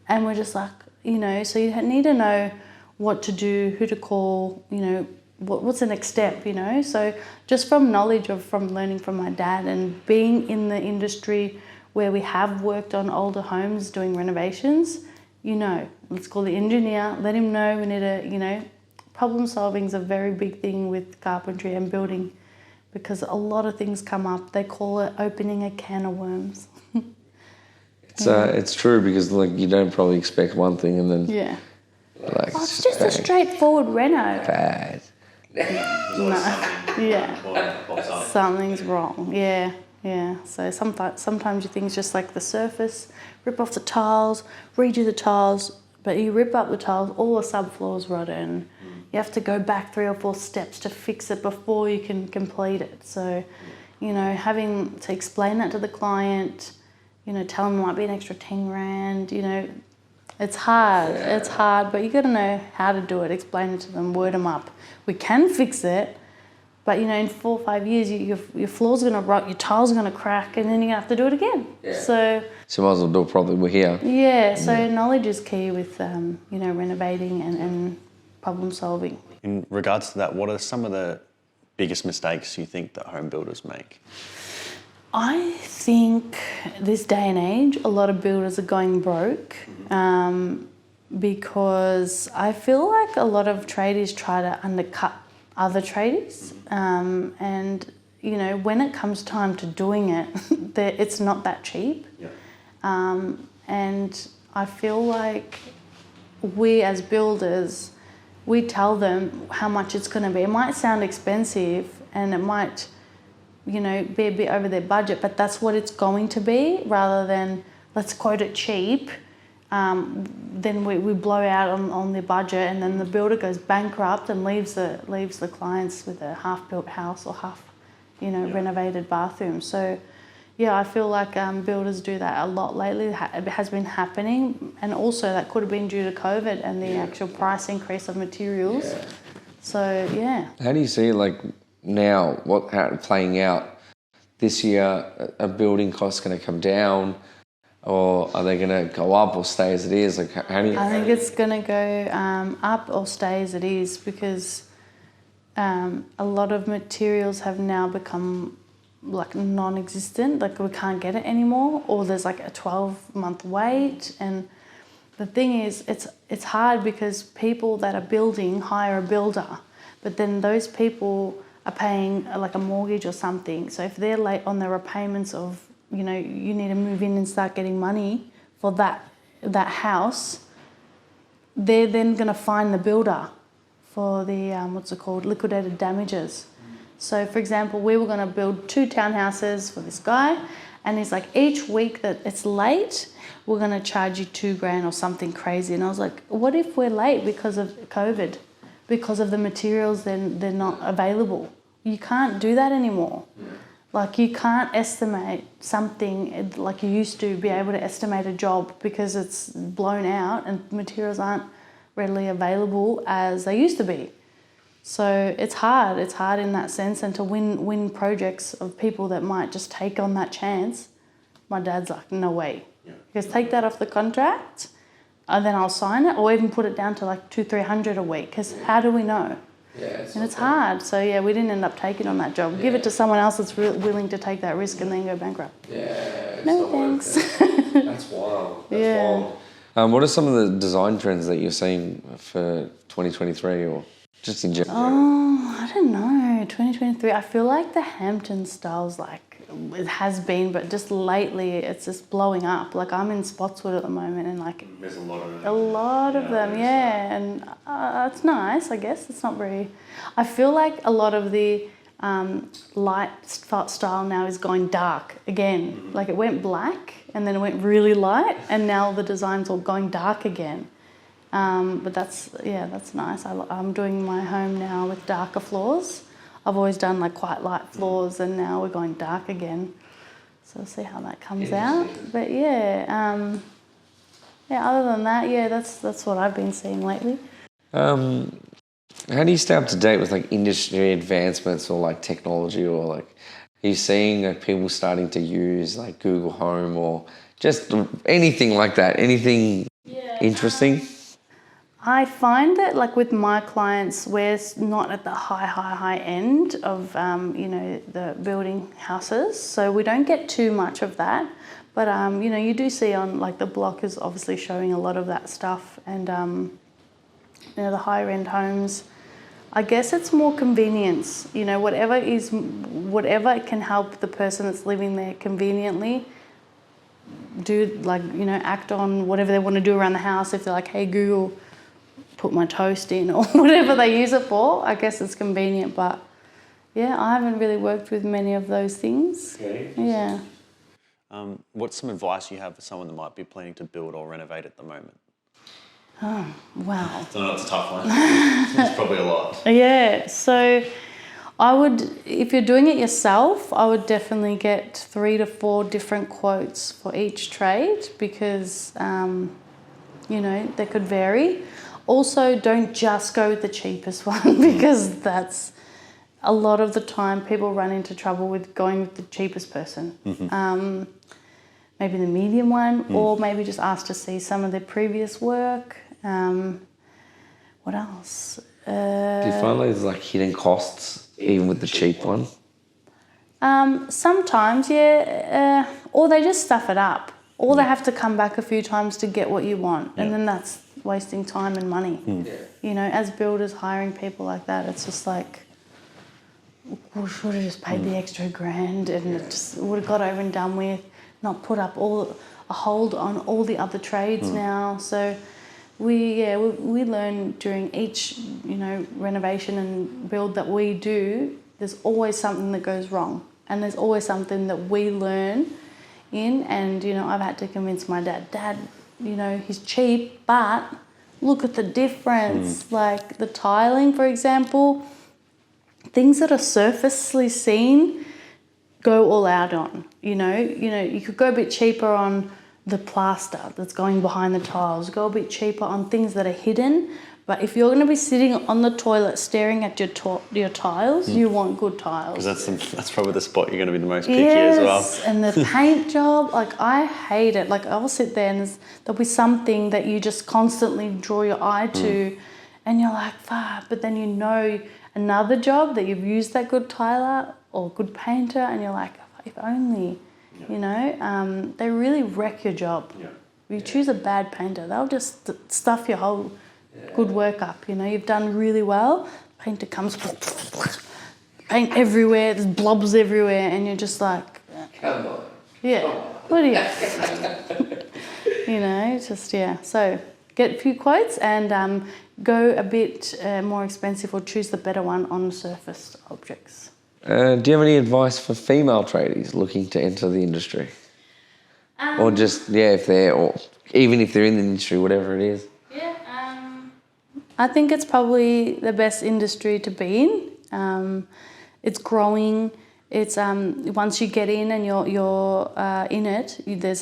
And we're just like, you know, so you need to know what to do, who to call, you know, what's the next step, you know. So just from learning from my dad and being in the industry where we have worked on older homes doing renovations, you know, let's call the engineer, let him know we need to, you know, problem solving is a very big thing with carpentry and building because a lot of things come up. They call it opening a can of worms. It's true because like you don't probably expect one thing and then like it's just a straightforward reno. Bad. No, something's wrong. Yeah. So sometimes you think it's just like the surface, rip off the tiles, redo the tiles, but you rip up the tiles, all the subfloors rotten. You have to go back 3 or 4 steps to fix it before you can complete it. So, you know, having to explain that to the client, you know, tell them it might be an extra 10 grand, you know, it's hard. It's hard, but you got to know how to do it, explain it to them, word them up. We can fix it, but, you know, in 4 or 5 years, your floor's going to rot, your tiles are going to crack, and then you're going to have to do it again. Yeah. So you might as well do it properly. We're here. Yeah, so knowledge is key with, you know, renovating and problem solving. In regards to that, what are some of the biggest mistakes you think that home builders make? I think this day and age, a lot of builders are going broke because I feel like a lot of tradies try to undercut other tradies, and you know, when it comes time to doing it, it's not that cheap. And I feel like we as builders, we tell them how much it's going to be. It might sound expensive and it might, you know, be a bit over their budget, but that's what it's going to be, rather than let's quote it cheap. Then we blow out on their budget, and then the builder goes bankrupt and leaves the clients with a half-built house or half, you know, renovated bathroom. So yeah, I feel like builders do that a lot lately. It has been happening, and also that could have been due to COVID and the actual price increase of materials. Yeah. So yeah. How do you see it like now? How playing out this year? Are building costs going to come down, or are they going to go up or stay as it is? Like how do you? I think it's going to go up or stay as it is because a lot of materials have now become like non-existent, like we can't get it anymore, or there's like a 12-month wait. And the thing is, it's hard because people that are building hire a builder, but then those people are paying like a mortgage or something. So if they're late on their repayments of, you know, you need to move in and start getting money for that house, they're then going to fine the builder for the, liquidated damages. So for example, we were going to build 2 townhouses for this guy, and he's like, each week that it's late, we're going to charge you $2,000 or something crazy. And I was like, what if we're late because of COVID? Because of the materials, then they're not available. You can't do that anymore. Like you can't estimate something like you used to be able to estimate a job because it's blown out and materials aren't readily available as they used to be. So it's hard in that sense, and to win projects of people that might just take on that chance. My dad's like, no way. Because take that off the contract, and then I'll sign it, or even put it down to like $200-300 a week, because how do we know? And it's hard. So yeah, we didn't end up taking on that job. Give it to someone else that's willing to take that risk and then go bankrupt. No thanks. That's wild. That's wild. What are some of the design trends that you're seeing for 2023 or just in general? Oh, I don't know. 2023, I feel like the Hampton style's like, it has been, but just lately it's just blowing up. Like I'm in Spotswood at the moment, and like There's a lot of them. A lot of them, yeah. And it's nice, I guess. It's not very... I feel like a lot of the light style now is going dark again. Like it went black and then it went really light, and now the design's all going dark again. But that's nice. I'm doing my home now with darker floors. I've always done like quite light floors, and now we're going dark again. So we'll see how that comes out. But yeah, other than that, yeah, that's what I've been seeing lately. How do you stay up to date with like industry advancements or like technology, or like are you seeing like people starting to use like Google Home or just anything like that? Anything interesting? I find that like with my clients, we're not at the high end of, the building houses. So we don't get too much of that. But, you do see on like the block is obviously showing a lot of that stuff. And, the higher end homes, I guess it's more convenience, whatever can help the person that's living there conveniently do act on whatever they want to do around the house. If they're like, hey, Google, put my toast in, or whatever they use it for. I guess it's convenient, but yeah, I haven't really worked with many of those things. Okay. Yeah. What's some advice you have for someone that might be planning to build or renovate at the moment? Oh, wow. I know it's a tough one. It's probably a lot. Yeah, so I would, if you're doing it yourself, I would definitely get 3 to 4 different quotes for each trade, because, they could vary. Also, don't just go with the cheapest one, because that's a lot of the time people run into trouble with going with the cheapest person. Maybe the medium one, or maybe just ask to see some of their previous work. What else? Do you find there's like hidden costs even with the cheap one? Sometimes, yeah. Or they just stuff it up. Or they have to come back a few times to get what you want, and then that's wasting time and money. As builders hiring people like that, it's just like, we should have just paid the extra $1,000 and it just would have got over and done with, not put up a hold on all the other trades now. So we learn during each renovation and build that we do, there's always something that goes wrong, and there's always something that we learn in. And I've had to convince my dad, he's cheap, but look at the difference. Like the tiling, for example, things that are surfacely seen, go all out on. You could go a bit cheaper on the plaster that's going behind the tiles, go a bit cheaper on things that are hidden. But if you're going to be sitting on the toilet staring at your tiles, you want good tiles. Because that's probably the spot you're going to be the most picky as well. And the paint job, like I hate it. Like I'll sit there and there'll be something that you just constantly draw your eye to, and you're like, fuck. But then another job that you've used that good tiler or good painter, and you're like, if only, you know, they really wreck your job. Yeah. If you choose a bad painter, they'll just stuff your whole good work up. You know, you've done really well. Painter comes, paint everywhere, there's blobs everywhere, and you're just like, Come on. yeah, what are you? You know, just, yeah. So get a few quotes and go a bit more expensive or choose the better one on surface objects. Do you have any advice for female tradies looking to enter the industry? Or just, if they're, or even if they're in the industry, whatever it is? I think it's probably the best industry to be in. It's growing. It's once you get in and you're in it, there's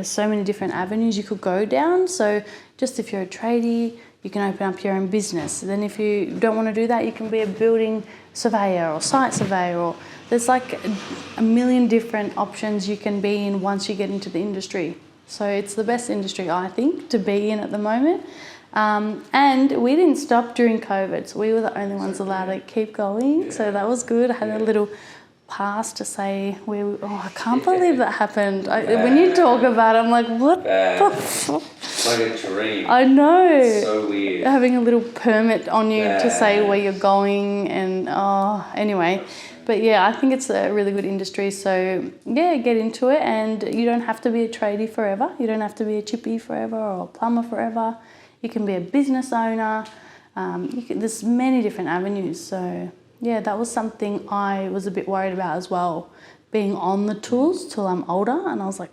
so many different avenues you could go down. So just if you're a tradie, you can open up your own business. Then if you don't want to do that, you can be a building surveyor or site surveyor, or there's like a million different options you can be in once you get into the industry. So it's the best industry, I think, to be in at the moment. And we didn't stop during COVID, so we were the only ones allowed to keep going. So that was good. I had a little pass to say, I can't believe that happened. When you talk about it, I'm like, what the fuck? Like a dream. I know. It's so weird. Having a little permit on you to say where you're going and, anyway. But yeah, I think it's a really good industry. So yeah, get into it, and you don't have to be a tradie forever. You don't have to be a chippy forever or a plumber forever. You can be a business owner. There's many different avenues. So yeah, that was something I was a bit worried about as well, being on the tools till I'm older. And I was like,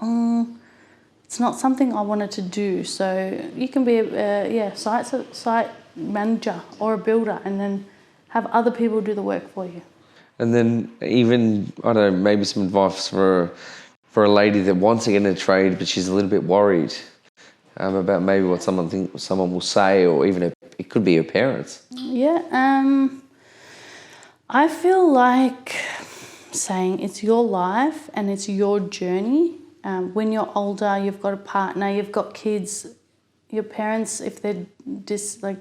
it's not something I wanted to do. So you can be a site manager or a builder, and then have other people do the work for you. And then even, I don't know, maybe some advice for a lady that wants to get in a trade, but she's a little bit worried about maybe what someone will say, or even it could be her parents. Yeah, I feel like saying it's your life and it's your journey. When you're older, you've got a partner, you've got kids, your parents, if they're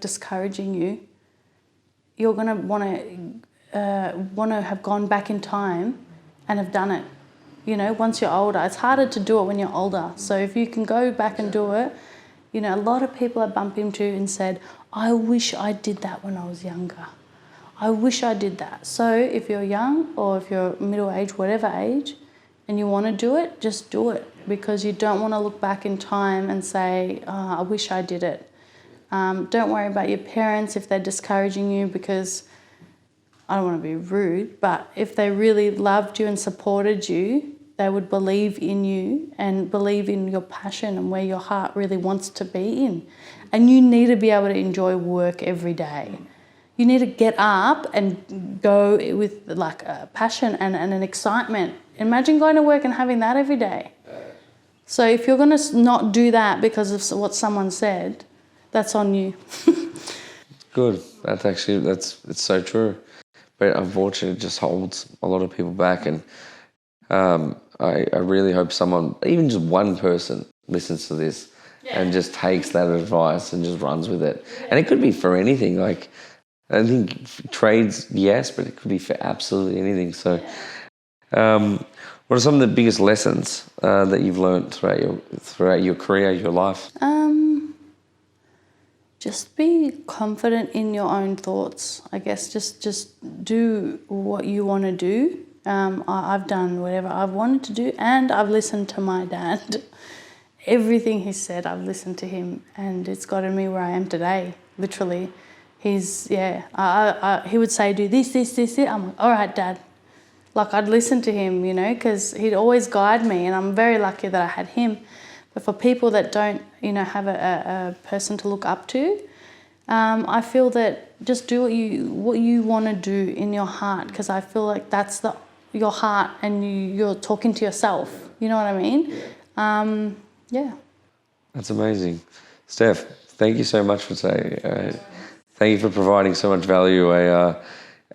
discouraging you, you're gonna want to have gone back in time and have done it. You know, once you're older, it's harder to do it when you're older. So if you can go back and do it, you know, a lot of people I bump into and said, I wish I did that when I was younger. I wish I did that. So if you're young or if you're middle age, whatever age, and you want to do it, just do it, because you don't want to look back in time and say, I wish I did it. Don't worry about your parents if they're discouraging you, because I don't want to be rude, but if they really loved you and supported you, they would believe in you and believe in your passion and where your heart really wants to be in. And you need to be able to enjoy work every day. You need to get up and go with like a passion and an excitement. Imagine going to work and having that every day. So if you're going to not do that because of what someone said, that's on you. Good. It's so true. But unfortunately, it just holds a lot of people back. And I really hope someone, even just one person, listens to this and just takes that advice and just runs with it. And it could be for anything. Like, I think trades, yes, but it could be for absolutely anything. So what are some of the biggest lessons that you've learned throughout your career, your life? Just be confident in your own thoughts. I guess just do what you want to do. I've done whatever I've wanted to do, and I've listened to my dad. Everything he said, I've listened to him, and it's gotten me where I am today, literally. He would say, do this. I'm like, all right, Dad. Like, I'd listen to him, you know, because he'd always guide me, and I'm very lucky that I had him. But for people that don't, you know, have a person to look up to, I feel that just do what you want to do in your heart, because I feel like that's your heart, and you're talking to yourself. You know what I mean? Yeah. That's amazing. Steph, thank you so much for today. Thank you for providing so much value.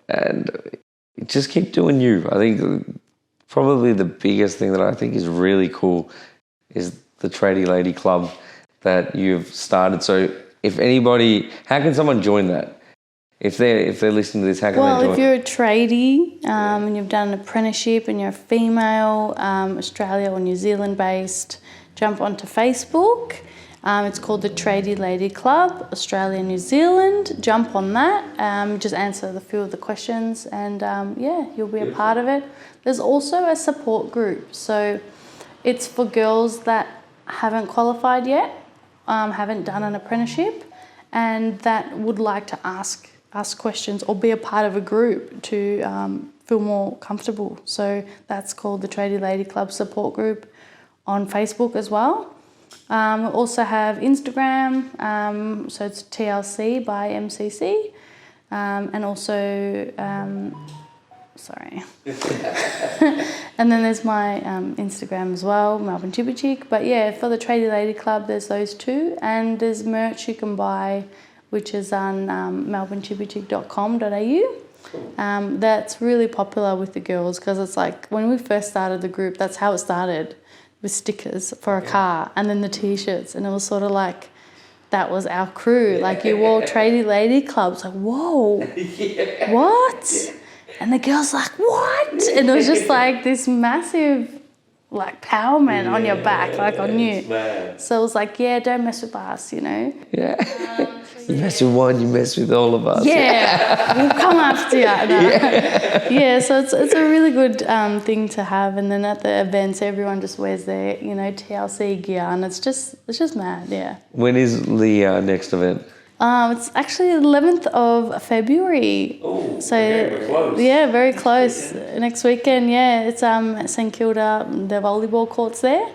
And just keep doing you. I think probably the biggest thing that I think is really cool is the Tradie Lady Club that you've started. So if anybody, how can someone join that? if they're listening to this, how can Well, they join? if you're a tradie and you've done an apprenticeship and you're a female, Australia or New Zealand based, jump onto Facebook. It's called the Tradie Lady Club, Australia, New Zealand. Jump on that. Just answer a few of the questions and you'll be a part of it. There's also a support group. So it's for girls that haven't qualified yet, haven't done an apprenticeship, and that would like to ask questions or be a part of a group to feel more comfortable. So that's called the Tradie Lady Club support group on Facebook as well. We also have Instagram, so it's TLC by MCC, and also, sorry. And then there's my Instagram as well, Melbourne Chippy Chick. But yeah, for the Tradie Lady Club, there's those two, and there's merch you can buy, which is on melbournechippychick.com.au. That's really popular with the girls because it's like when we first started the group, that's how it started. With stickers for a car and then the t-shirts, and it was sort of like that was our crew. Like you wore Tradie Lady Clubs, like whoa, what? And the girls like what? And it was just like this massive like power man on your back, like on you. So it was like, yeah, don't mess with us, you know. Yeah. You mess with one, you mess with all of us. Yeah, we'll come after you. No. Yeah, so it's a really good thing to have. And then at the events, everyone just wears their, you know, TLC gear, and it's just mad. Yeah. When is the next event? It's actually 11th of February. Oh, so very close. Yeah, very close. Next weekend, yeah, it's St Kilda, the volleyball courts there.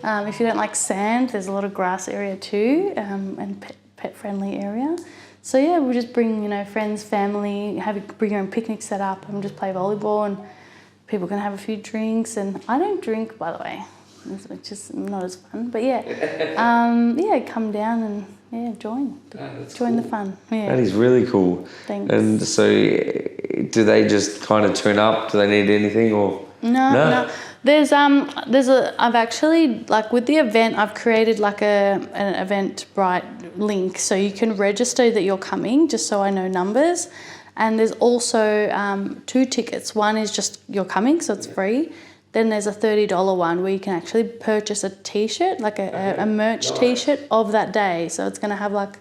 If you don't like sand, there's a lot of grass area too, and pet friendly area. So yeah, we'll just bring, you know, friends, family, bring your own picnic set up and just play volleyball, and people can have a few drinks. And I don't drink, by the way, which is not as fun. But yeah, come down and join the fun. Yeah. That is really cool. Thanks. And so, do they just kind of turn up? Do they need anything or? No. I've actually, like with the event, I've created like an Eventbrite link so you can register that you're coming, just so I know numbers. And there's also 2 tickets. One is just you're coming, so it's free. Then there's a $30 one where you can actually purchase a t-shirt, like a merch t-shirt of that day. So it's going to have like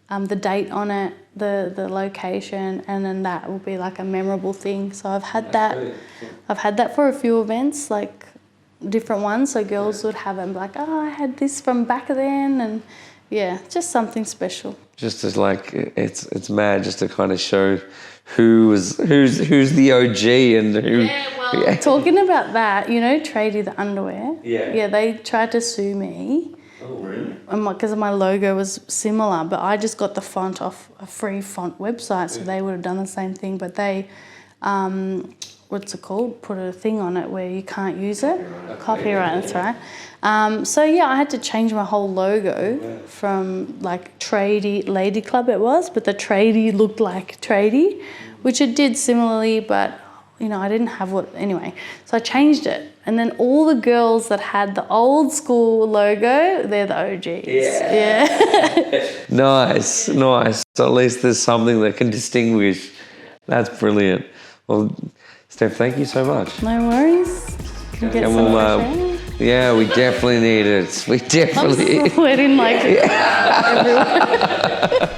the date on it, the location, and then that will be like a memorable thing. So I've had that for a few events, like different ones. So girls would have them like, oh, I had this from back then, and yeah, just something special. Just as like it's mad, just to kind of show who's the OG and who. Yeah, well, talking about that, you know, Tradie the underwear. Yeah, they tried to sue me. Oh, really? Because my logo was similar, but I just got the font off a free font website, so they would have done the same thing. But they, put a thing on it where you can't use it. Copyright, that's right. So yeah, I had to change my whole logo from like Tradie Lady Club it was, but the Tradie looked like Tradie, which it did similarly, but you know, I didn't have anyway. So I changed it. And then all the girls that had the old school logo, they're the OGs. Yeah. Nice. So at least there's something that can distinguish. That's brilliant. Well, Steph, thank you so much. No worries. Can get some yeah, we definitely need it. We definitely. I'm sweating like everyone.